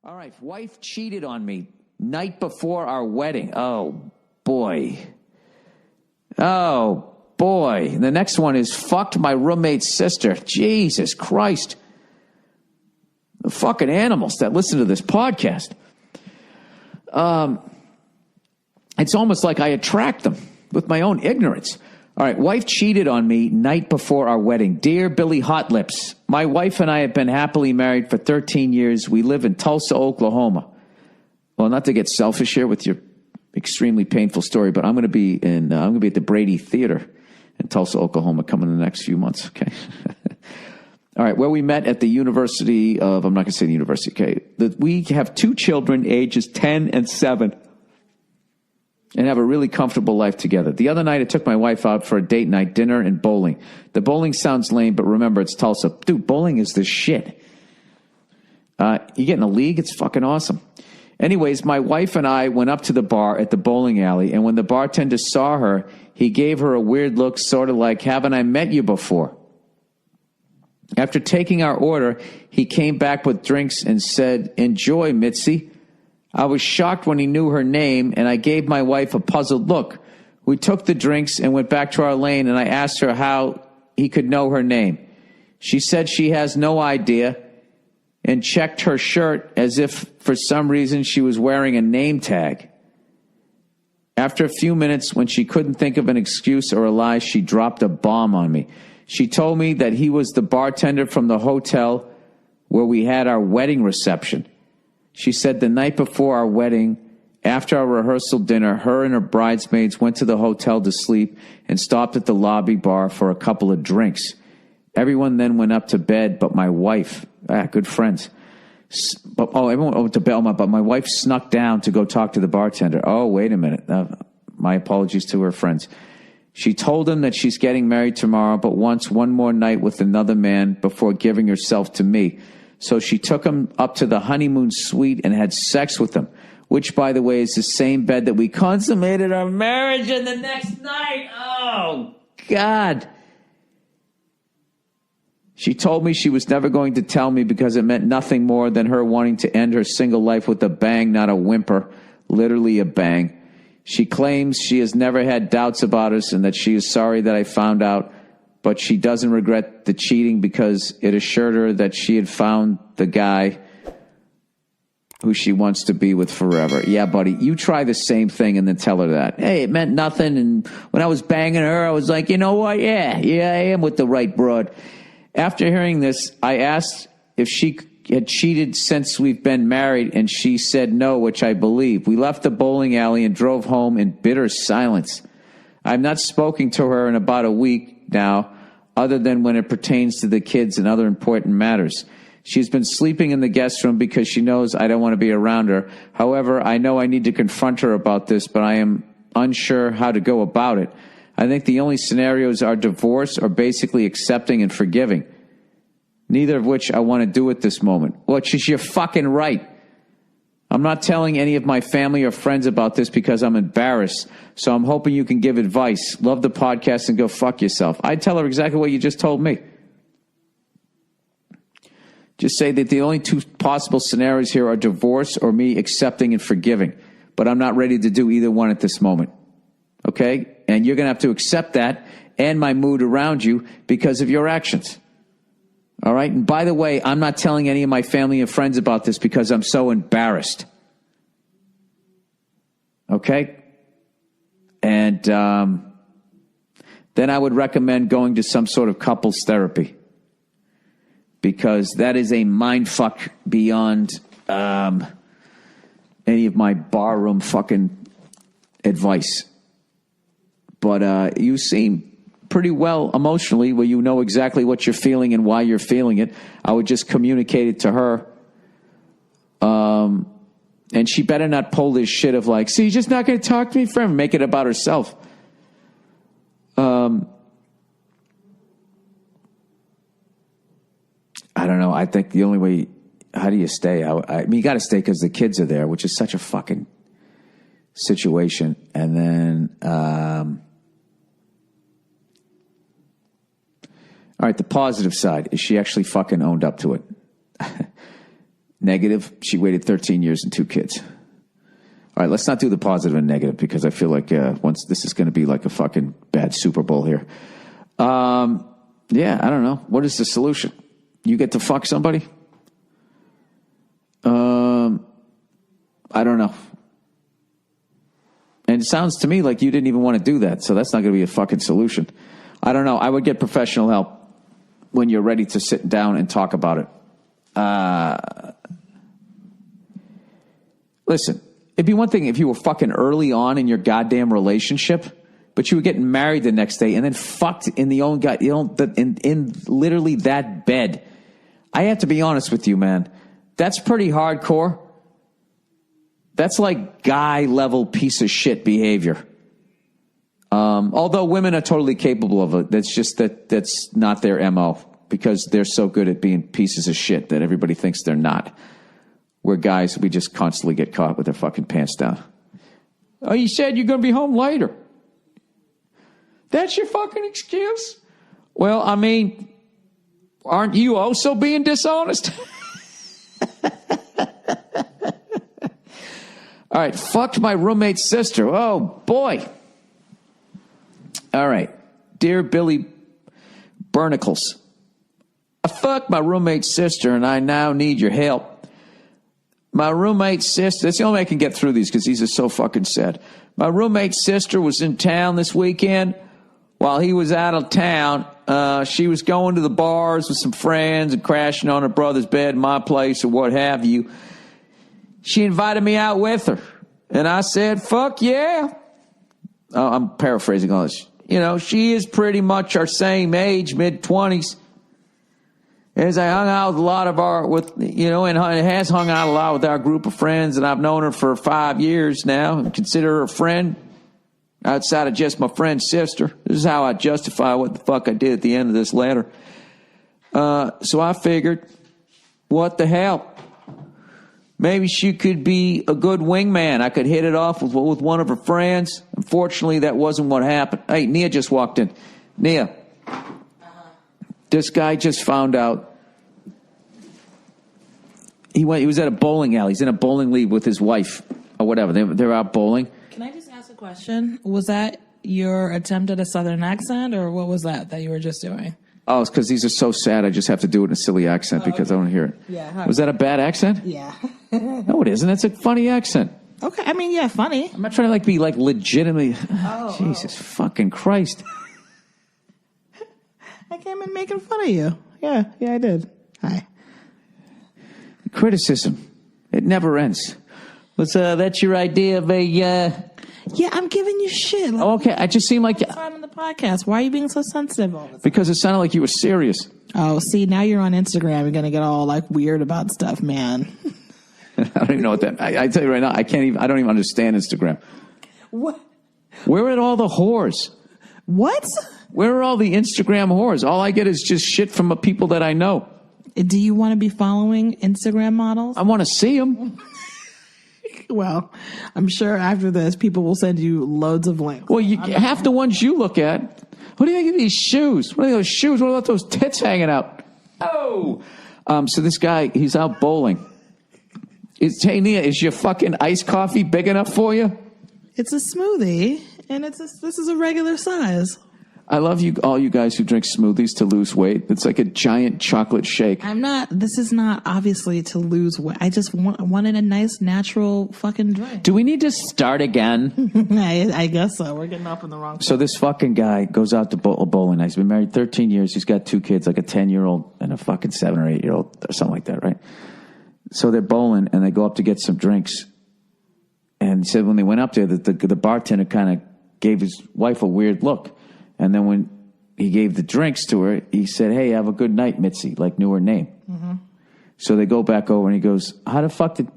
All right, wife cheated on me night before our wedding. Oh, boy. Oh, boy. And the next one is fucked my roommate's sister. Jesus Christ. The fucking animals that listen to this podcast. It's almost like I attract them with my own ignorance. All right, wife cheated on me night before our wedding. Dear Billy Hot Lips, my wife and I have been happily married for 13 years. We live in Tulsa, Oklahoma. Well, not to get selfish here with your extremely painful story, but I'm going to be at the Brady Theater in Tulsa, Oklahoma, coming in the next few months. Okay. All right, where we met at the University of, I'm not going to say the university. Okay, we have 2 children, ages 10 and 7. And have a really comfortable life together. The other night, I took my wife out for a date night, dinner, and bowling. The bowling sounds lame, but remember, it's Tulsa. Dude, bowling is the shit. You get in a league, it's fucking awesome. Anyways, my wife and I went up to the bar at the bowling alley, and when the bartender saw her, he gave her a weird look, sort of like, haven't I met you before? After taking our order, he came back with drinks and said, enjoy, Mitzi. I was shocked when he knew her name, and I gave my wife a puzzled look. We took the drinks and went back to our lane, and I asked her how he could know her name. She said she has no idea and checked her shirt as if for some reason she was wearing a name tag. After a few minutes, when she couldn't think of an excuse or a lie, she dropped a bomb on me. She told me that he was the bartender from the hotel where we had our wedding reception. She said the night before our wedding, after our rehearsal dinner, her and her bridesmaids went to the hotel to sleep and stopped at the lobby bar for a couple of drinks. Everyone then went up to bed, but my wife, good friends. Everyone went to bed, but my wife snuck down to go talk to the bartender. Oh, wait a minute. My apologies to her friends. She told him that she's getting married tomorrow, but wants one more night with another man before giving herself to me. So she took him up to the honeymoon suite and had sex with him, which, by the way, is the same bed that we consummated our marriage in the next night. Oh, God. She told me she was never going to tell me because it meant nothing more than her wanting to end her single life with a bang, not a whimper, literally a bang. She claims she has never had doubts about us and that she is sorry that I found out, but she doesn't regret the cheating because it assured her that she had found the guy who she wants to be with forever. Yeah, buddy, you try the same thing and then tell her that. Hey, it meant nothing, and when I was banging her, I was like, you know what? Yeah, I am with the right broad. After hearing this, I asked if she had cheated since we've been married, and she said no, which I believe. We left the bowling alley and drove home in bitter silence. I've not spoken to her in about a week now, other than when it pertains to the kids and other important matters. She's been sleeping in the guest room because she knows I don't want to be around her. However, I know I need to confront her about this, but I am unsure how to go about it. I think the only scenarios are divorce or basically accepting and forgiving, neither of which I want to do at this moment. Well, you're fucking right. I'm not telling any of my family or friends about this because I'm embarrassed, so I'm hoping you can give advice. Love the podcast and go fuck yourself. I'd tell her exactly what you just told me. Just say that the only 2 possible scenarios here are divorce or me accepting and forgiving, but I'm not ready to do either one at this moment. Okay? And you're going to have to accept that and my mood around you because of your actions. All right? And by the way, I'm not telling any of my family and friends about this because I'm so embarrassed. Okay? And then I would recommend going to some sort of couples therapy because that is a mind fuck beyond any of my barroom fucking advice. But you seem pretty well emotionally where you know exactly what you're feeling and why you're feeling it. I would just communicate it to her. And she better not pull this shit of like, see, you're just not going to talk to me forever. Make it about herself. I don't know. I think the only way, how do you stay? I mean, you got to stay because the kids are there, which is such a fucking situation. And then, all right, the positive side is she actually fucking owned up to it. Negative, she waited 13 years and 2 kids. All right, let's not do the positive and negative because I feel like once this is going to be like a fucking bad Super Bowl here. Yeah, I don't know. What is the solution? You get to fuck somebody? I don't know. And it sounds to me like you didn't even want to do that, so that's not going to be a fucking solution. I don't know. I would get professional help when you're ready to sit down and talk about it. Listen, it'd be one thing if you were fucking early on in your goddamn relationship, but you were getting married the next day and then fucked in the own in literally that bed. I have to be honest with you, man. That's pretty hardcore. That's like guy level piece of shit behavior. Although women are totally capable of it. That's just that's not their MO because they're so good at being pieces of shit that everybody thinks they're not. We're guys, we just constantly get caught with their fucking pants down. Oh, you said you're going to be home later. That's your fucking excuse? Well, I mean, aren't you also being dishonest? All right, fucked my roommate's sister. Oh, boy. All right. Dear Billy Burnicles, I fucked my roommate's sister, and I now need your help. My roommate's sister, that's the only way I can get through these because these are so fucking sad. My roommate's sister was in town this weekend. While he was out of town, she was going to the bars with some friends and crashing on her brother's bed in my place or what have you. She invited me out with her, and I said, fuck yeah. I'm paraphrasing all this. You know, she is pretty much our same age, mid-20s. As I hung out with a lot of and has hung out a lot with our group of friends, and I've known her for 5 years now and consider her a friend outside of just my friend's sister. This is how I justify what the fuck I did at the end of this letter. So I figured, what the hell? Maybe she could be a good wingman. I could hit it off with one of her friends. Unfortunately, that wasn't what happened. Hey, Nia just walked in. Nia, this guy just found out. He was at a bowling alley. He's in a bowling league with his wife or whatever. They're out bowling. Can I just ask a question? Was that your attempt at a Southern accent, or what was that you were just doing? Oh, it's because these are so sad. I just have to do it in a silly accent because I don't hear it. Yeah. Was that a bad accent? Yeah. No, it isn't. It's a funny accent. Okay. I mean, yeah, funny. I'm not trying to be legitimately. Jesus fucking Christ. I came in making fun of you. Yeah, I did. Hi. Criticism. It never ends. That's your idea of a... Yeah, I'm giving you shit. Okay, I just seem like... I'm on the podcast. Why are you being so sensitive all the time? Because it sounded like you were serious. Oh, see, now you're on Instagram. You're going to get all, weird about stuff, man. I don't even know what that... I tell you right now, I don't even understand Instagram. What? Where are all the whores? What? Where are all the Instagram whores? All I get is just shit from the people that I know. Do you want to be following Instagram models? I want to see them. Well, I'm sure after this, people will send you loads of links. Well, half the ones you look at, what do you think of these shoes? What are those shoes? What about those tits hanging out? Oh! So this guy, he's out bowling. Hey, Nia, is your fucking iced coffee big enough for you? It's a smoothie, and this is a regular size. I love all you guys who drink smoothies to lose weight. It's like a giant chocolate shake. This is not obviously to lose weight. I just wanted a nice, natural fucking drink. Do we need to start again? I guess so. We're getting off in the wrong place. So this fucking guy goes out to bowling. He's been married 13 years. He's got 2 kids, like a 10-year-old and a fucking 7 or 8-year-old or something like that, right? So they're bowling, and they go up to get some drinks. And he said when they went up there, the bartender kind of gave his wife a weird look. And then when he gave the drinks to her, he said, hey, have a good night, Mitzi, knew her name. Mm-hmm. So they go back over, and he goes, how the fuck did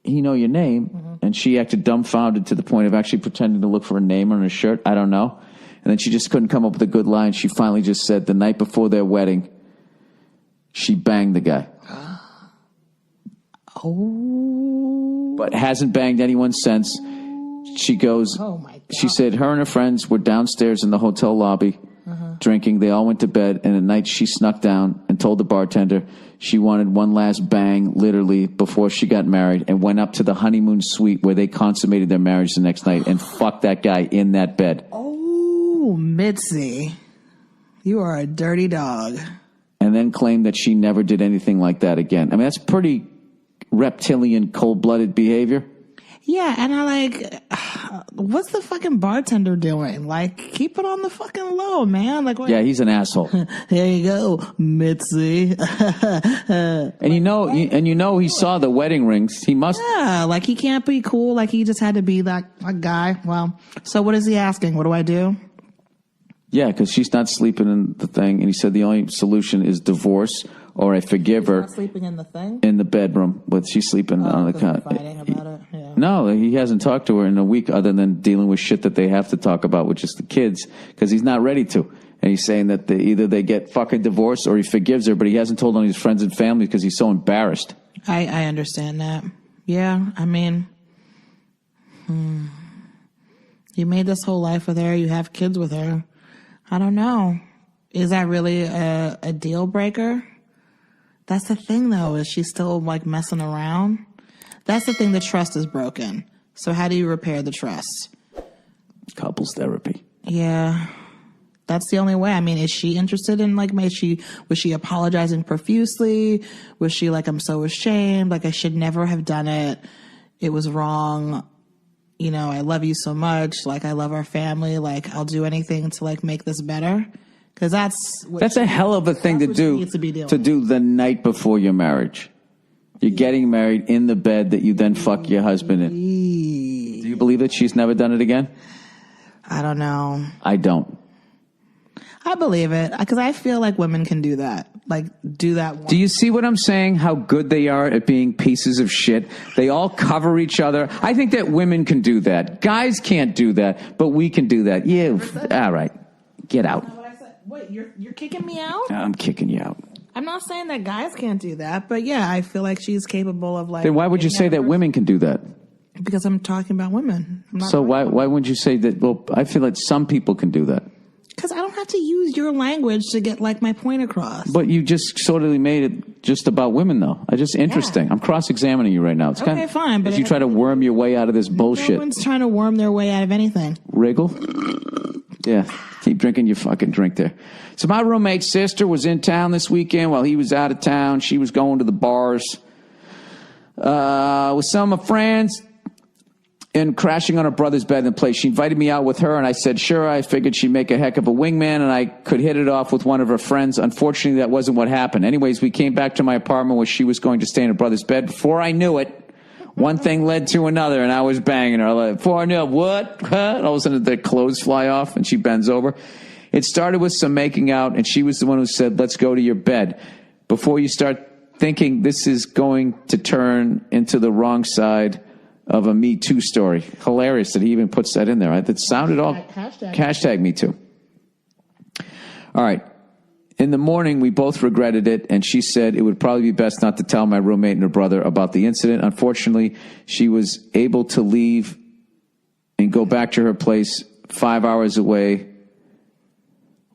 he know your name? Mm-hmm. And she acted dumbfounded to the point of actually pretending to look for a name on her shirt. I don't know. And then she just couldn't come up with a good line. She finally just said the night before their wedding, she banged the guy. Oh. But hasn't banged anyone since. She goes, oh my God. She said her and her friends were downstairs in the hotel lobby. Uh-huh. drinking. They all went to bed, and at night she snuck down and told the bartender she wanted one last bang, literally, before she got married, and went up to the honeymoon suite where they consummated their marriage the next night and fucked that guy in that bed. Oh, Mitzi. You are a dirty dog. And then claimed that she never did anything like that again. I mean, that's pretty reptilian, cold-blooded behavior. Yeah, and I like, what's the fucking bartender doing? Like, keep it on the fucking low, man. Like, what? Yeah, he's an asshole. Here you go, Mitzi. And you know, he saw the wedding rings. He must. Yeah, like he can't be cool. Like he just had to be that a guy. Well, so what is he asking? What do I do? Yeah, because she's not sleeping in the thing, and he said the only solution is divorce, or I forgive her. Not sleeping in the thing? In the bedroom, but she's sleeping on the cot. Fighting about it. Yeah. No, he hasn't talked to her in a week, other than dealing with shit that they have to talk about, which is the kids, because he's not ready to. And he's saying that either they get fucking divorced or he forgives her, but he hasn't told on his friends and family because he's so embarrassed. I understand that. Yeah, I mean, you made this whole life with her. You have kids with her. I don't know. Is that really a deal breaker? That's the thing, though, is she still, like, messing around? That's the thing, the trust is broken. So how do you repair the trust? Couples therapy. Yeah. That's the only way. I mean, is she interested in, like, was she apologizing profusely? Was she like, I'm so ashamed, like, I should never have done it. It was wrong. You know, I love you so much. Like, I love our family. Like, I'll do anything to, like, make this better. Because that's a hell of a thing to do the night before your marriage. You're getting married in the bed that you then fuck your husband in. Do you believe that she's never done it again? I don't know. I don't. I believe it because I feel like women can do that. Like, do that once. Do you see what I'm saying? How good they are at being pieces of shit. They all cover each other. I think that women can do that. Guys can't do that, but we can do that. You, all right, get out. Wait, you're kicking me out? I'm kicking you out. I'm not saying that guys can't do that, but yeah, I feel like she's capable of like. Then why would you say that women can do that? Because I'm talking about women. So why wouldn't you say that? Well, I feel like some people can do that. Because I don't have to use your language to get like my point across. But you just sort of made it just about women, though. It's just interesting. Yeah. I'm cross-examining you right now. It's okay, fine. But you try to worm your way out of this bullshit. No one's trying to worm their way out of anything. Wriggle. Yeah, keep drinking your fucking drink there. So my roommate's sister was in town this weekend while he was out of town. She was going to the bars with some of her friends and crashing on her brother's bed in the place. She invited me out with her, and I said, sure. I figured she'd make a heck of a wingman, and I could hit it off with one of her friends. Unfortunately, that wasn't what happened. Anyways, we came back to my apartment where she was going to stay in her brother's bed. Before I knew it, one thing led to another, and I was banging her. Like, before I knew it, what? And all of a sudden, the clothes fly off, and she bends over. It started with some making out, and she was the one who said, let's go to your bed. Before you start thinking this is going to turn into the wrong side of a Me Too story. Hilarious that he even puts that in there. Right? That sounded all... Hashtag Me Too. All right. In the morning, we both regretted it, and she said it would probably be best not to tell my roommate and her brother about the incident. Unfortunately, she was able to leave and go back to her place 5 hours away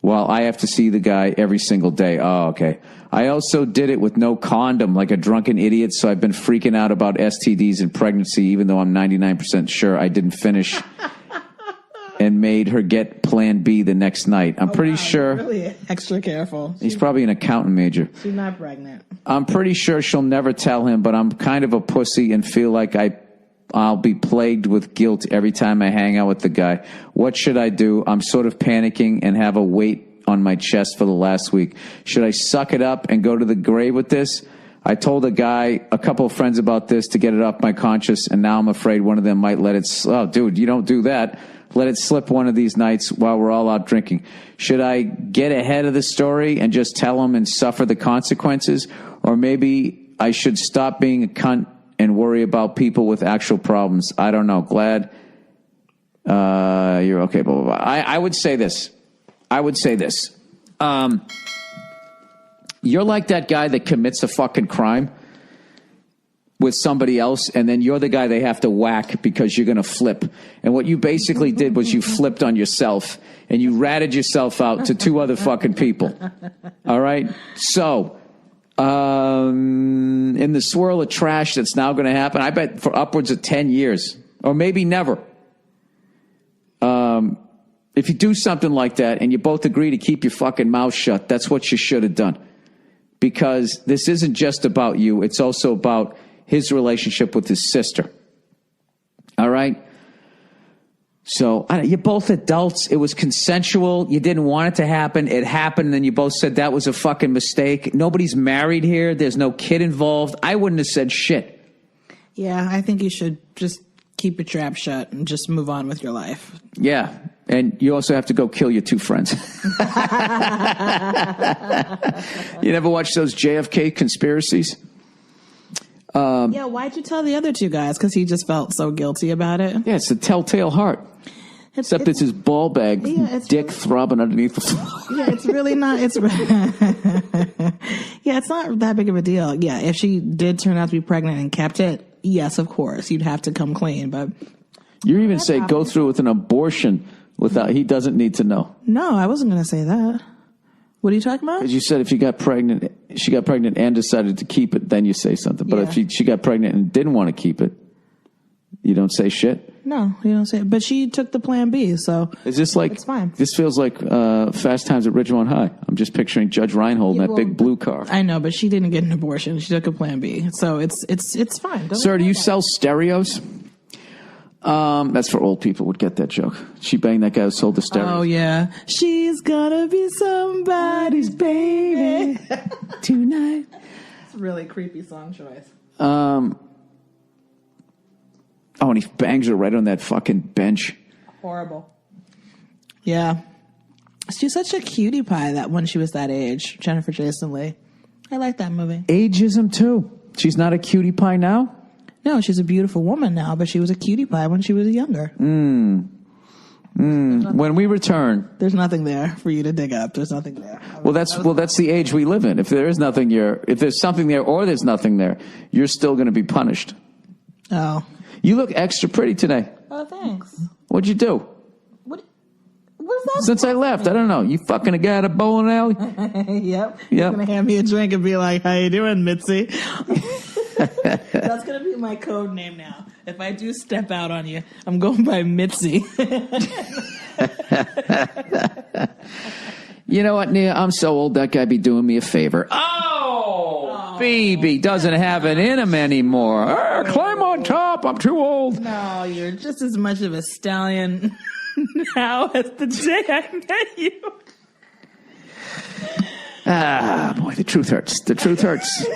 while I have to see the guy every single day. Oh, okay. I also did it with no condom like a drunken idiot, so I've been freaking out about STDs and pregnancy, even though I'm 99% sure I didn't finish and made her get Plan B the next night. I'm pretty sure... Really extra careful. He's probably an accountant major. She's not pregnant. I'm pretty sure she'll never tell him, but I'm kind of a pussy and feel like I'll be plagued with guilt every time I hang out with the guy. What should I do? I'm sort of panicking and have a weight on my chest for the last week. Should I suck it up and go to the grave with this? I told a couple of friends about this to get it off my conscience, and now I'm afraid one of them might let it... Oh, dude, you don't do that. Let it slip one of these nights while we're all out drinking. Should I get ahead of the story and just tell them and suffer the consequences? Or maybe I should stop being a cunt and worry about people with actual problems. I don't know. Glad you're okay, blah, blah, blah. I would say this. You're like that guy that commits a fucking crime with somebody else, and then you're the guy they have to whack because you're going to flip. And what you basically did was you flipped on yourself, and you ratted yourself out to 2 other fucking people. All right? So, in the swirl of trash that's now going to happen, I bet for upwards of 10 years, or maybe never, if you do something like that and you both agree to keep your fucking mouth shut, that's what you should have done. Because this isn't just about you. It's also about his relationship with his sister. All right? So, you're both adults. It was consensual. You didn't want it to happen. It happened, and then you both said that was a fucking mistake. Nobody's married here. There's no kid involved. I wouldn't have said shit. Yeah, I think you should just keep your trap shut and just move on with your life. Yeah. And you also have to go kill your 2 friends. You never watch those JFK conspiracies? Yeah, why'd you tell the other 2 guys? Because he just felt so guilty about it. Yeah, it's a telltale heart. Except it's his ball bag, dick throbbing underneath the floor. Yeah, it's really not. Yeah, it's not that big of a deal. Yeah, if she did turn out to be pregnant and kept it, yes, of course, you'd have to come clean. But you even say go through with an abortion without, he doesn't need to know. No, I wasn't going to say that. What are you talking about? Because you said if she got pregnant and decided to keep it, then you say something. But if she got pregnant and didn't want to keep it, you don't say shit? No, you don't say it. But she took the plan B, so is this like, it's fine. This feels like Fast Times at Ridgemont High. I'm just picturing Judge Reinhold in that big blue car. I know, but she didn't get an abortion. She took a plan B. So it's fine. Don't Sir, do you sell stereos? That's for old people would get that joke. She banged that guy who sold the stereos. Oh, yeah. She's gonna be somebody's baby tonight. It's a really creepy song choice. Oh, and he bangs her right on that fucking bench. Horrible. Yeah. She's such a cutie pie that when she was that age, Jennifer Jason Leigh. I like that movie. Ageism, too. She's not a cutie pie now? No, she's a beautiful woman now, but she was a cutie pie when she was younger. When we return, there's nothing there for you to dig up. There's nothing there. That's the age we live in. If there is nothing there, if there's something there or there's nothing there, you're still going to be punished. Oh. You look extra pretty today. Oh, thanks. What'd you do? What is that? Since I left, I don't know. You fucking a guy at a bowling alley? Yep. You're going to hand me a drink and be like, how you doing, Mitzi? That's going to be my code name now. If I do step out on you, I'm going by Mitzi. You know what, Nia? I'm so old, that guy be doing me a favor. Oh, baby doesn't have it in him anymore. Climb on top. I'm too old. No, you're just as much of a stallion now as the day I met you. Ah, boy, the truth hurts. The truth hurts.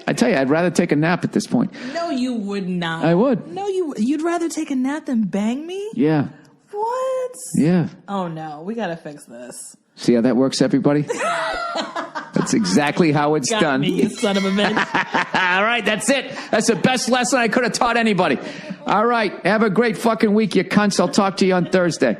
I tell you, I'd rather take a nap at this point. No, you would not. I would. No, you'd rather take a nap than bang me? Yeah. What? Yeah. Oh, no. We got to fix this. See how that works, everybody? That's exactly how it's done. Me, you son of a bitch. All right, that's it. That's the best lesson I could have taught anybody. All right, have a great fucking week, you cunts. I'll talk to you on Thursday.